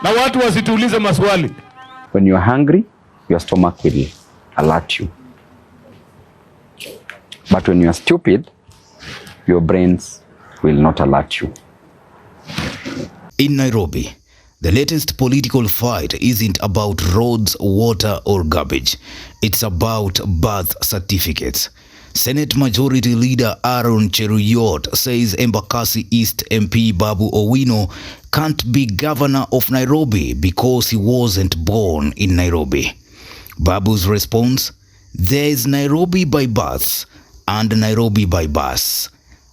Na watu wasituulize maswali. When you are hungry, your stomach will alert you. But when you are stupid, your brains will not alert you. In Nairobi, the latest political fight isn't about roads, water, or garbage. It's about birth certificates. Senate Majority Leader Aaron Cheruiyot says Embakasi East MP Babu Owino can't be governor of Nairobi because he wasn't born in Nairobi. Babu's response? There is Nairobi by bus and Nairobi by bus.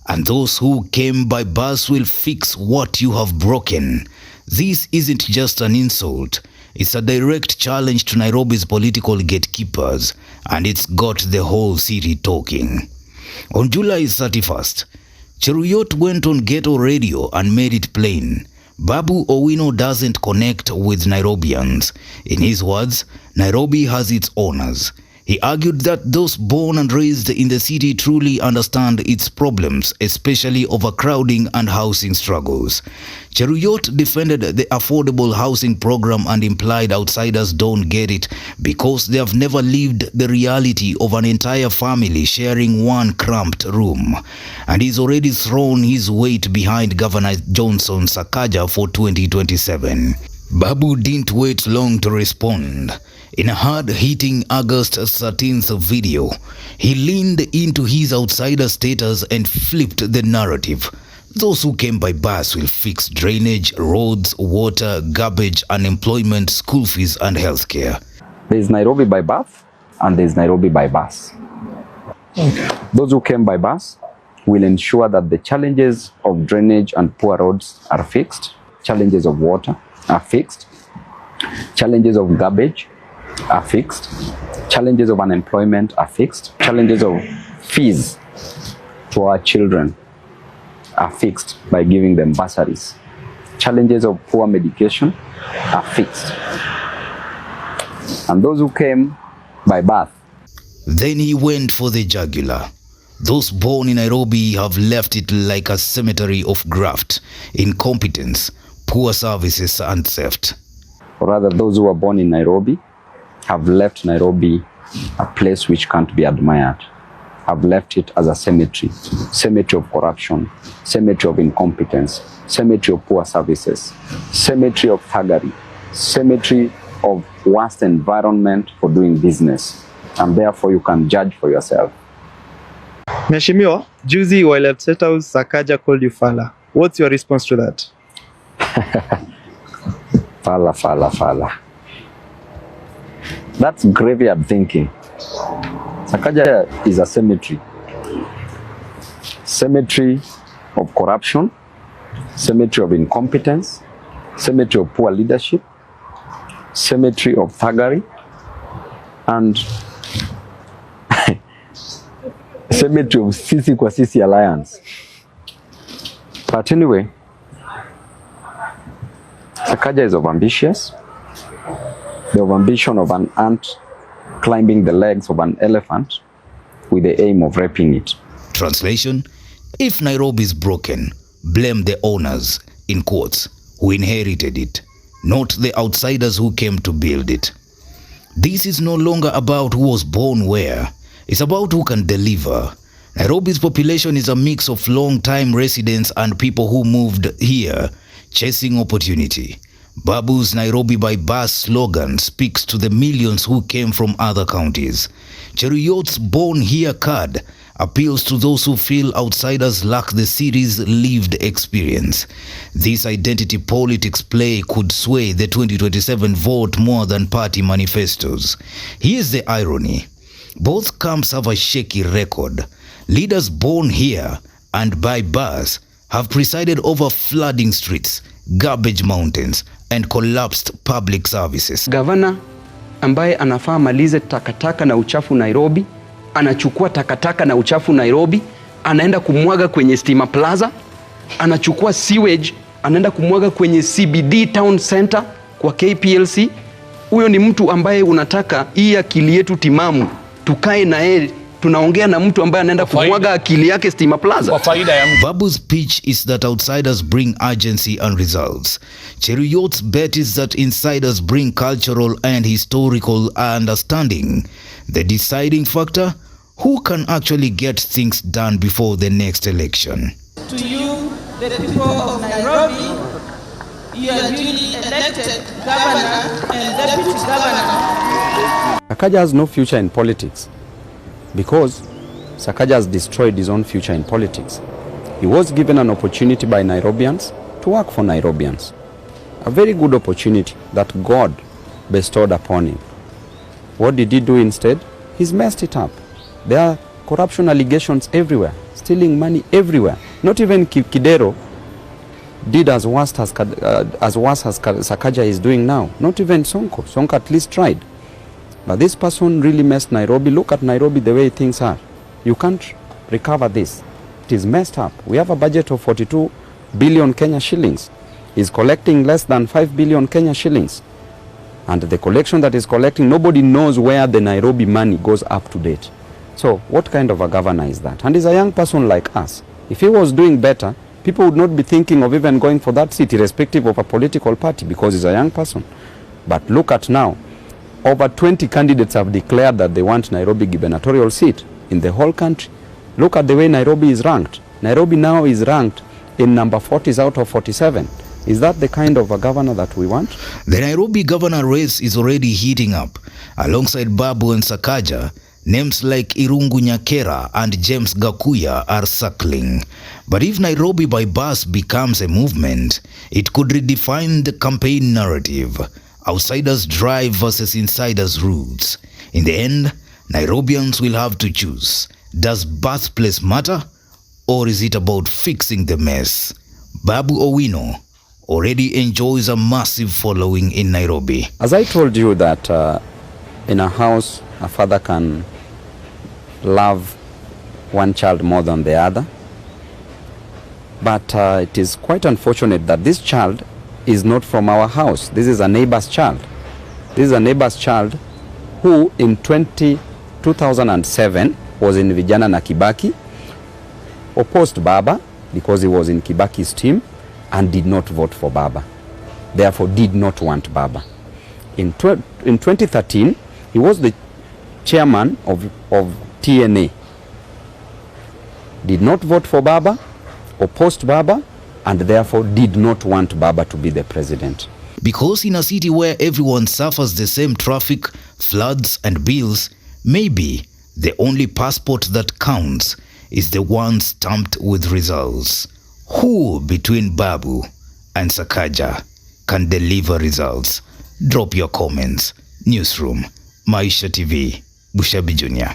And those who came by bus will fix what you have broken. This isn't just an insult. It's a direct challenge to Nairobi's political gatekeepers, and it's got the whole city talking. On July 31st, Cheruiyot went on Ghetto Radio and made it plain. Babu Owino doesn't connect with Nairobians. In his words, Nairobi has its owners. He argued that those born and raised in the city truly understand its problems, especially overcrowding and housing struggles. Cheruiyot defended the affordable housing program and implied outsiders don't get it because they have never lived the reality of an entire family sharing one cramped room. And he's already thrown his weight behind Governor Johnson Sakaja for 2027. Babu didn't wait long to respond. In a hard-hitting August 13th video, he leaned into his outsider status and flipped the narrative. Those who came by bus will fix drainage, roads, water, garbage, unemployment, school fees, and healthcare. There is Nairobi by bus and there is Nairobi by bus. Okay. Those who came by bus will ensure that the challenges of drainage and poor roads are fixed, challenges of water are fixed, challenges of garbage are fixed, challenges of unemployment are fixed, challenges of fees to our children are fixed by giving them bursaries, challenges of poor medication are fixed. And those who came by birth. Then he went for the jugular. Those born in Nairobi have left it like a cemetery of graft, incompetence, poor services, and theft. Or rather, those who are born in Nairobi have left Nairobi a place which can't be admired, have left it as a cemetery of corruption, cemetery of incompetence, cemetery of poor services, cemetery of thuggery, cemetery of worst environment for doing business. And therefore you can judge for yourself. Mheshimiwa, juzi while at State House, Sakaja called you Fala. What's your response to that? Fala. That's graveyard thinking. Sakaja is a cemetery. Cemetery of corruption, cemetery of incompetence, cemetery of poor leadership, cemetery of thuggery, and cemetery of sisi kwa sisi alliance. But anyway, Sakaja is of ambitious. The of ambition of an ant climbing the legs of an elephant with the aim of raping it. Translation: if Nairobi is broken, blame the owners, in quotes, who inherited it, not the outsiders who came to build it. This is no longer about who was born where. It's about who can deliver. Nairobi's population is a mix of long-time residents and people who moved here, chasing opportunity. Babu's Nairobi by bus slogan speaks to the millions who came from other counties. Cheruiyot's born here card appeals to those who feel outsiders lack the city's lived experience. This identity politics play could sway the 2027 vote more than party manifestos. Here's the irony. Both camps have a shaky record. Leaders born here and by bus have presided over flooding streets, garbage mountains, and collapsed public services. Gavana ambaye anafaa malize takataka na uchafu Nairobi, anachukua takataka na uchafu Nairobi, anaenda kumwaga kwenye Stima Plaza, anachukua sewage, anaenda kumwaga kwenye CBD Town Center kwa KPLC. Huyo ni mtu ambaye unataka hii akili yetu timamu tukae na yeye Tunaongea na mtu ambaye anaenda kumwaga akili yake Stima Plaza. Kwa faida ya mtu. Babu's pitch is that outsiders bring urgency and results. Cheruiyot's bet is that insiders bring cultural and historical understanding. The deciding factor, who can actually get things done before the next election. To you, the people of Nairobi, you are duly elected governor and deputy governor. Sakaja has no future in politics because Sakaja has destroyed his own future in politics. He was given an opportunity by Nairobians to work for Nairobians. A very good opportunity that God bestowed upon him. What did he do instead? He's messed it up. There are corruption allegations everywhere, stealing money everywhere. Not even Kidero did as worst as Sakaja is doing now. Not even Sonko. Sonko at least tried. But this person really messed Nairobi. Look at Nairobi the way things are. You can't recover this. It is messed up. We have a budget of 42 billion Kenya shillings. He's collecting less than 5 billion Kenya shillings. And the collection that is collecting, nobody knows where the Nairobi money goes up to date. So what kind of a governor is that? And he's a young person like us. If he was doing better, people would not be thinking of even going for that seat, irrespective of a political party, because he's a young person. But look at now. Over 20 candidates have declared that they want Nairobi gubernatorial seat in the whole country. Look at the way Nairobi is ranked. Nairobi now is ranked in number 40 out of 47. Is that the kind of a governor that we want? The Nairobi governor race is already heating up. Alongside Babu and Sakaja, names like Irungu Nyakera and James Gakuya are circling. But if Nairobi by bus becomes a movement, it could redefine the campaign narrative. Outsiders drive versus insiders roots. In the end, Nairobians will have to choose. Does birthplace matter? Or is it about fixing the mess? Babu Owino already enjoys a massive following in Nairobi. As I told you that in a house, a father can love one child more than the other. But it is quite unfortunate that this child is not from our house. This is a neighbor's child. This is a neighbor's child who in 2007 was in Vijana na Kibaki, opposed Baba because he was in Kibaki's team and did not vote for Baba. Therefore did not want Baba. In 2013, he was the chairman of TNA. Did not vote for Baba, opposed Baba, and therefore did not want Baba to be the president. Because in a city where everyone suffers the same traffic, floods and bills, maybe the only passport that counts is the one stamped with results. Who between Babu and Sakaja can deliver results? Drop your comments. Newsroom, Maisha TV, Bushabi Jr.